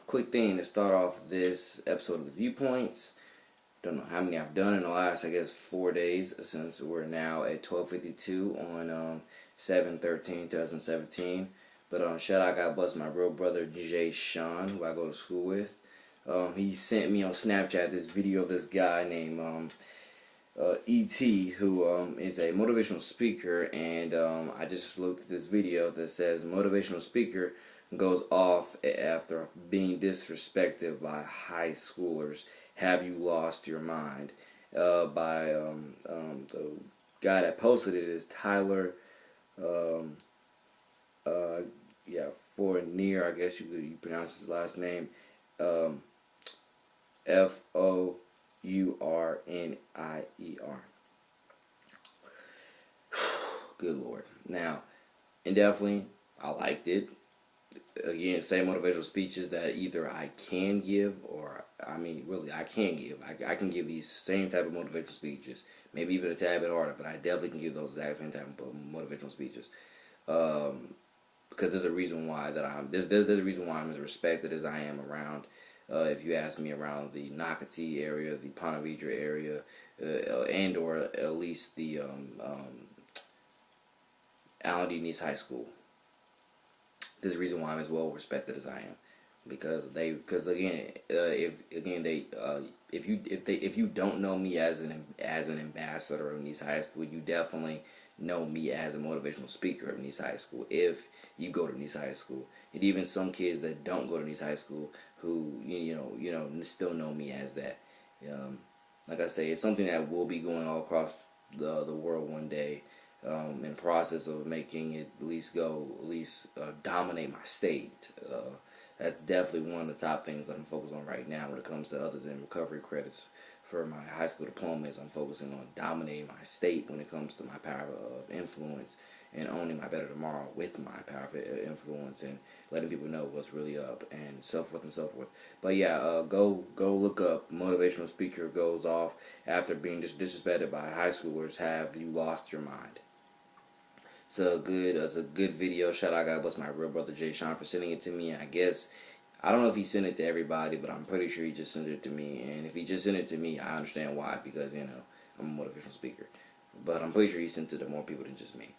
Quick thing to start off this episode of the Viewpoints. Don't know how many I've done in the last, I guess, 4 days, since we're now at 12:52 on 7/13/2017. But shout out, God bless my real brother Jay Sean, who I go to school with. He sent me on Snapchat this video of this guy named E.T., who is a motivational speaker, and I just looked at this video that says motivational speaker goes off after being disrespected by high schoolers. Have you lost your mind? By the guy that posted it is Tyler. Fournier, I guess you pronounce his last name. Fournier. Good Lord. Now, and definitely, I liked it. Again, same motivational speeches that either I can give, or really I can give. I can give these same type of motivational speeches, maybe even a tad bit harder, but I definitely can give those exact same type of motivational speeches. Because there's a reason why there's a reason why I'm as respected as I am around. If you ask me, around the Nocatee area, the Ponte Vedra area, and or at least the Allen D. Neese High School. There's a reason why I'm as well respected as I am, because if you don't know me as an ambassador of Neese High School, you definitely know me as a motivational speaker of Neese High School. If you go to Neese High School, and even some kids that don't go to Neese High School who still know me as that. Like I say, it's something that will be going all across the world one day. In process of making it at least dominate my state. That's definitely one of the top things I'm focused on right now when it comes to, other than recovery credits for my high school diplomas. I'm focusing on dominating my state when it comes to my power of influence and owning my better tomorrow with my power of influence, and letting people know what's really up, and so forth and so forth. But yeah, go look up motivational speaker goes off after being disrespected by high schoolers. Have you lost your mind? It's a good video. Shout out, God bless my real brother Jay Sean for sending it to me. I guess, I don't know if he sent it to everybody, but I'm pretty sure he just sent it to me. And if he just sent it to me, I understand why, because I'm a motivational speaker. But I'm pretty sure he sent it to more people than just me.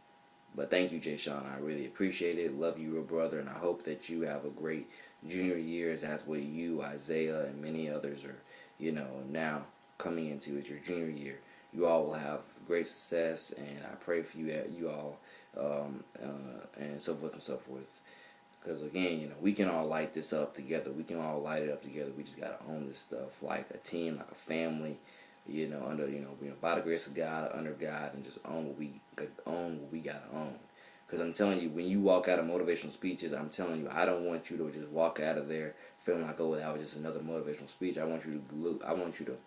But thank you, Jay Sean. I really appreciate it. Love you, real brother, and I hope that you have a great junior year. That's what you, Isaiah, and many others are, now coming into is your junior year. You all will have great success, and I pray for you all, and so forth and so forth. Because again, we can all light this up together. We can all light it up together. We just gotta own this stuff like a team, like a family. Under by the grace of God, under God, and just own what we gotta own. Because I'm telling you, when you walk out of motivational speeches, I'm telling you, I don't want you to just walk out of there feeling like, oh, that was just another motivational speech. I want you to,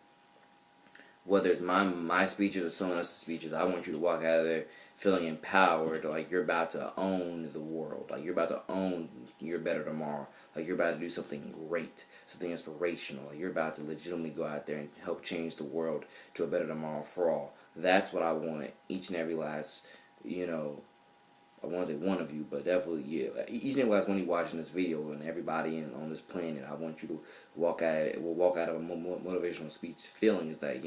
whether it's my speeches or someone else's speeches, I want you to walk out of there feeling empowered, like you're about to own the world, like you're about to own your better tomorrow, like you're about to do something great, something inspirational, like you're about to legitimately go out there and help change the world to a better tomorrow for all. That's what I want each and every last, I want to say one of you, but definitely, yeah, each and every last one of you watching this video, and everybody on this planet, I want you to walk out of a motivational speech feeling is that,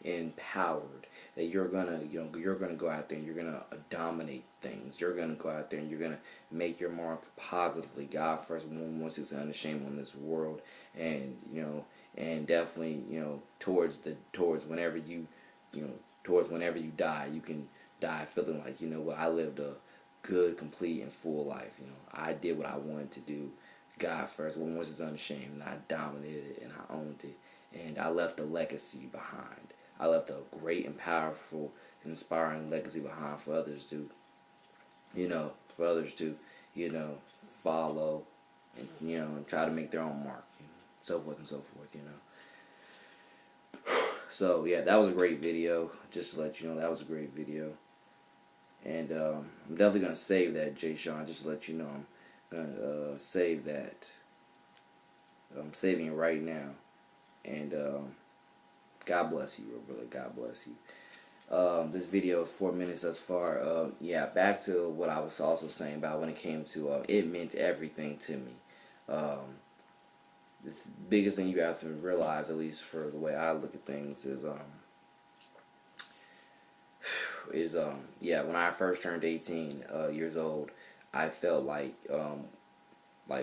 empowered, that you're gonna go out there and you're gonna dominate things. You're gonna go out there and you're gonna make your mark positively. God first, wants us to unashamed on this world, and and definitely, towards whenever you die, you can die feeling like, what, I lived a good, complete, and full life. I did what I wanted to do. God first, once it's unashamed, and I dominated it, and I owned it, and I left a legacy behind. I left a great and powerful, inspiring legacy behind for others to, follow, and and try to make their own mark, so forth and so forth, So yeah, that was a great video. Just to let you know, that was a great video. And I'm definitely going to save that, Jay Sean, just to let you know. I'm going to save that. I'm saving it right now. And God bless you, brother. God bless you. This video is 4 minutes thus far. Yeah, back to what I was also saying about when it came to, it meant everything to me. the biggest thing you have to realize, at least for the way I look at things, yeah, when I first turned 18 years old, I felt like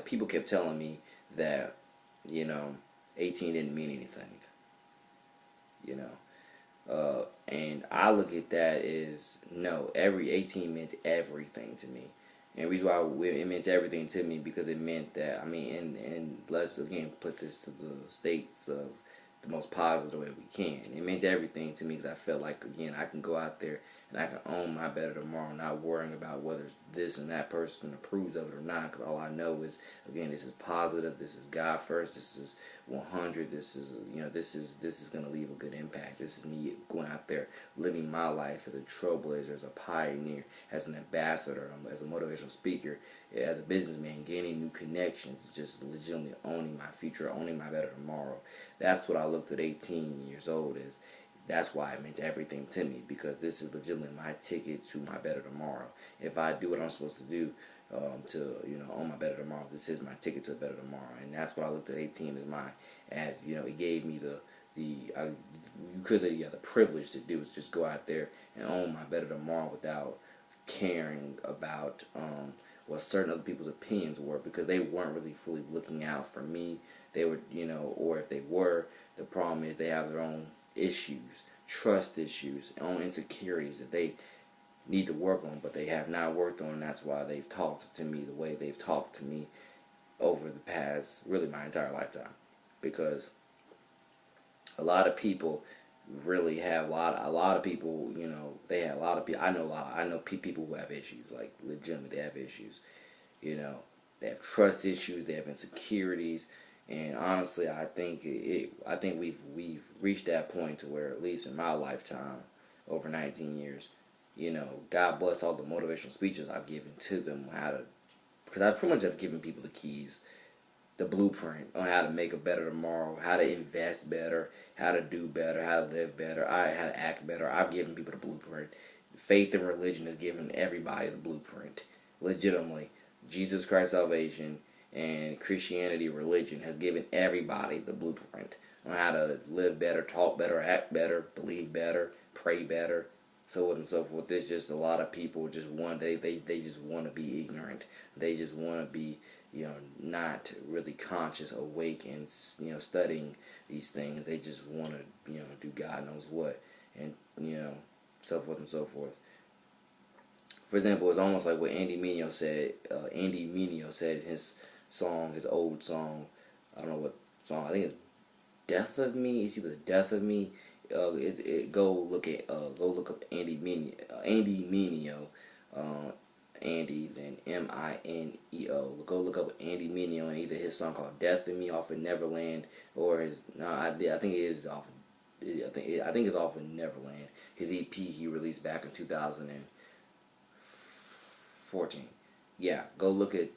people kept telling me that, you know, 18 didn't mean anything, you know. And I look at that as, no, every 18 meant everything to me. And the reason why it meant everything to me, because it meant that, I mean, and let's again put this to the states of the most positive way we can. It meant everything to me because I felt like, again, I can go out there and I can own my better tomorrow, not worrying about whether this and that person approves of it or not, because all I know is, again, this is positive, this is God first, this is 100, this is, you know, this is going to leave a good impact. This is me going out there living my life as a trailblazer, as a pioneer, as an ambassador, as a motivational speaker, as a businessman, gaining new connections, just legitimately owning my future, owning my better tomorrow. That's what I looked at 18 years old as. That's why it meant everything to me, because this is legitimately my ticket to my better tomorrow. If I do what I'm supposed to do to, you know, own my better tomorrow, this is my ticket to a better tomorrow. And that's what I looked at 18 as, you know, it gave me you could say, yeah, the privilege to do is just go out there and own my better tomorrow without caring about what certain other people's opinions were, because they weren't really fully looking out for me. They were, you know, or if they were, the problem is they have their own issues, trust issues, own insecurities that they need to work on, but they have not worked on. That's why they've talked to me the way they've talked to me over the past, really my entire lifetime. Because a lot of people really have a lot of people, you know, they have a lot of people. I know people who have issues, like legitimately they have issues. You know, they have trust issues, they have insecurities. And honestly, I think we've reached that point to where, at least in my lifetime, over 19 years, you know, God bless all the motivational speeches I've given to them, because I pretty much have given people the keys, the blueprint on how to make a better tomorrow, how to invest better, how to do better, how to live better, how to act better. I've given people the blueprint. Faith and religion has given everybody the blueprint, legitimately. Jesus Christ salvation and Christianity religion has given everybody the blueprint on how to live better, talk better, act better, believe better, pray better, so on and so forth. There's just a lot of people just they just want to be ignorant. They just want to be, you know, not really conscious, awake, and, you know, studying these things. They just want to, you know, do God knows what, and, you know, so forth and so forth. For example, it's almost like what Andy Mineo said. Andy Mineo said in his song, his old song. I don't know what song. I think it's "Death of Me." It's either "Death of Me." Go look up Andy Mineo. Andy Mineo. Andy, then Mineo. Go look up Andy Mineo and either his song called "Death of Me" off of Neverland, or his I think it is off. I think it's off of Neverland. His EP he released back in 2014. Yeah, go look at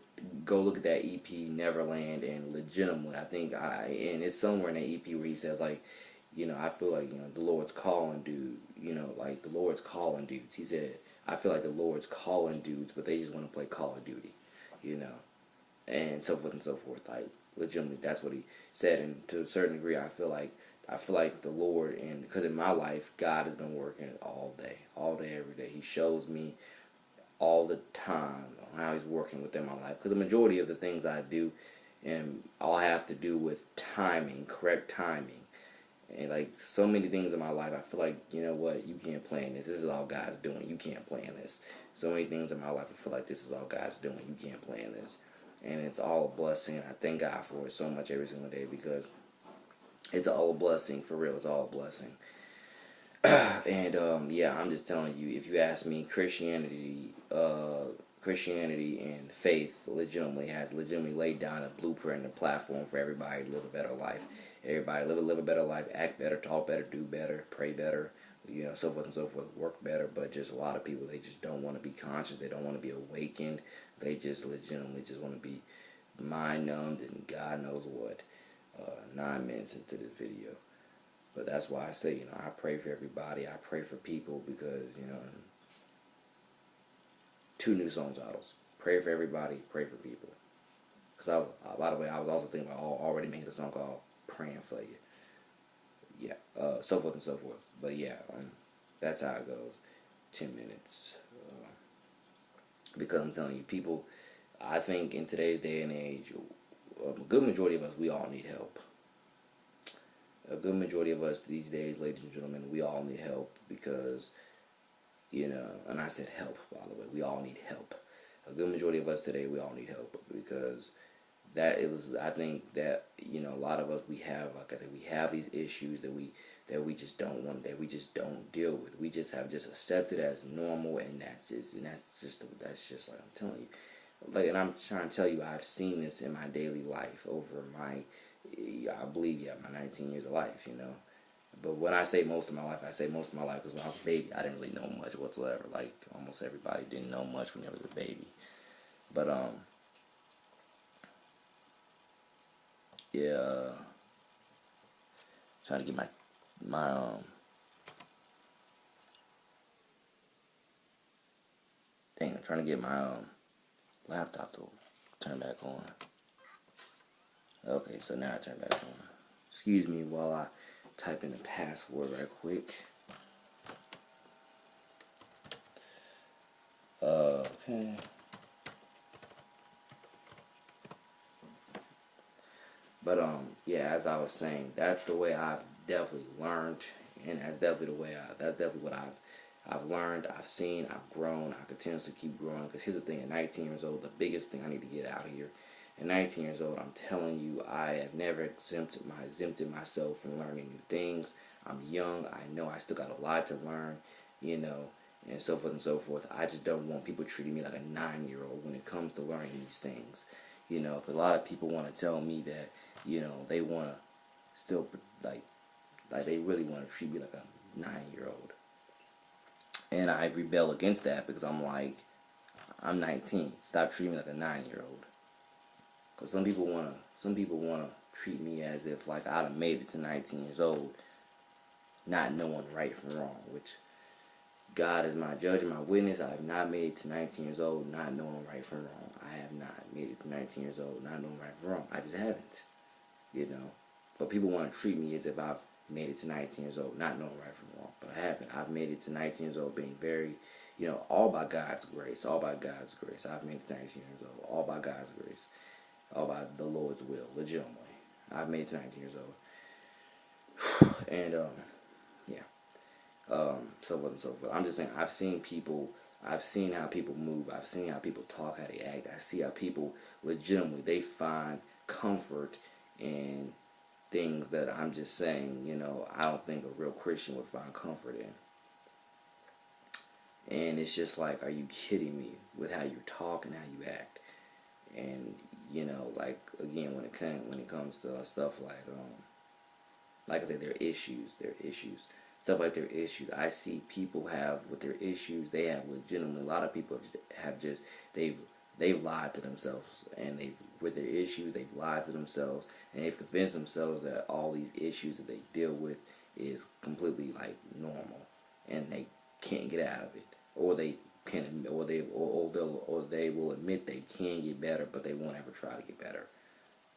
that EP Neverland, and legitimately I think and it's somewhere in that EP where he says, like, you know, I feel like, you know, the Lord's calling dude, you know, like the Lord's calling dudes. He said, I feel like the Lord's calling dudes, but they just want to play Call of Duty, you know, and so forth and so forth. Like, legitimately, that's what he said. And to a certain degree, I feel like the Lord, and because in my life, God has been working all day, every day. He shows me all the time on how He's working within my life. Because the majority of the things I do, and all have to do with timing, correct timing. And like so many things in my life, I feel like, you know what, you can't plan this. This is all God's doing. You can't plan this. So many things in my life, I feel like this is all God's doing. You can't plan this. And it's all a blessing. I thank God for it so much every single day, because it's all a blessing, for real. It's all a blessing. And yeah, I'm just telling you, if you ask me, Christianity and faith legitimately laid down a blueprint and a platform for everybody to live a better life. Everybody live a better life, act better, talk better, do better, pray better, you know, so forth and so forth, work better. But just a lot of people, they just don't want to be conscious. They don't want to be awakened. They just legitimately just want to be mind numbed and God knows what. 9 minutes into this video. But that's why I say, you know, I pray for everybody. I pray for people, because, you know, 2 new song titles. Pray for everybody, pray for people. Because by the way, I was also thinking about already making a song called "Praying for You." Yeah, so forth and so forth. But yeah, that's how it goes. 10 minutes. Because I'm telling you, people, I think in today's day and age, a good majority of us, we all need help. A good majority of us these days, ladies and gentlemen, we all need help because, and I said help, by the way, we all need help. A good majority of us today, we all need help because I think that, a lot of us, we have, like I said, we have these issues that we just don't want, that we just don't deal with. We just have just accepted as normal, and that's just like I'm telling you. Like, and I'm trying to tell you, I've seen this in my daily life over I believe, my 19 years of life, But when I say most of my life, I say most of my life because when I was a baby, I didn't really know much whatsoever. Like, almost everybody didn't know much when they was a baby. But, yeah, trying to get my I'm trying to get my, laptop to turn back on. Okay, so now I turn back on. Excuse me while I type in the password right quick. Okay. But yeah, as I was saying, that's the way I've definitely learned, and that's definitely what I've learned, I've seen, I've grown, I continuously keep growing. Because here's the thing: at 19 years old, the biggest thing I need to get out of here. At 19 years old, I'm telling you, I have never exempted myself from learning new things. I'm young. I know I still got a lot to learn, and so forth and so forth. I just don't want people treating me like a 9-year-old when it comes to learning these things. Because a lot of people want to tell me that, they want to still, like they really want to treat me like a 9-year-old. And I rebel against that because I'm like, I'm 19. Stop treating me like a 9-year-old. Because some people wanna treat me as if like I'd have made it to 19 years old, not knowing right from wrong. Which God is my judge and my witness. I have not made it to 19 years old, not knowing right from wrong. I have not made it to 19 years old, not knowing right from wrong. I just haven't, But people want to treat me as if I've made it to 19 years old, not knowing right from wrong. But I haven't. I've made it to 19 years old being very, all by God's grace. All by God's grace. I've made it to 19 years old. All by God's grace. All by the Lord's will, legitimately. I've made it to 19 years old. And, so forth and so forth. I'm just saying, I've seen how people move. I've seen how people talk, how they act. I see how people legitimately, they find comfort in things that I'm just saying, I don't think a real Christian would find comfort in. And it's just like, are you kidding me with how you talk and how you act? And, like, again, when it comes to stuff like I said, their issues. Stuff like their issues. I see people have, with their issues, they have legitimately, a lot of people they've lied to themselves, and with their issues, they've lied to themselves, and they've convinced themselves that all these issues that they deal with is completely like normal, and they can't get out of it, or they can, or they will admit they can get better, but they won't ever try to get better.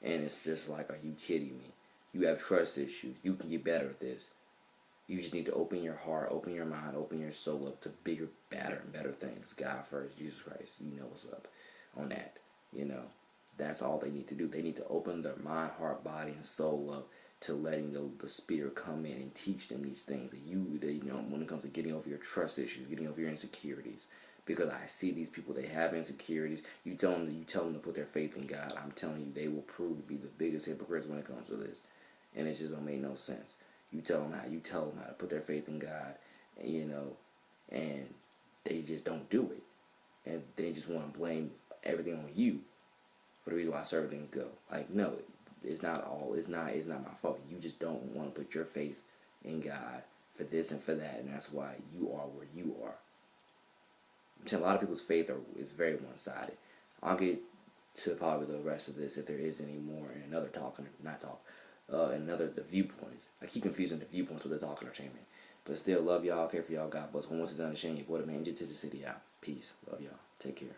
And it's just like, are you kidding me? You have trust issues. You can get better at this. You just need to open your heart, open your mind, open your soul up to bigger, better, and better things. God first, Jesus Christ. You know what's up on that. That's all they need to do. They need to open their mind, heart, body, and soul up to letting the Spirit come in and teach them these things that when it comes to getting over your trust issues, getting over your insecurities. Because I see these people, they have insecurities. You tell them to put their faith in God. I'm telling you, they will prove to be the biggest hypocrites when it comes to this, and it just don't make no sense. You tell them how to put their faith in God, and they just don't do it, and they just want to blame everything on you for the reason why certain things go. Like, no, it's not my fault. You just don't want to put your faith in God for this and for that, and that's why you are where you are. I'm saying a lot of people's faith is very one-sided. I'll get to probably the rest of this if there is any more in another the Viewpoints. I keep confusing the Viewpoints with the Talk Entertainment. But still, love y'all, care for y'all, God bless. Once it's done, shame your boy, the man, get to the city out. Peace. Love y'all. Take care.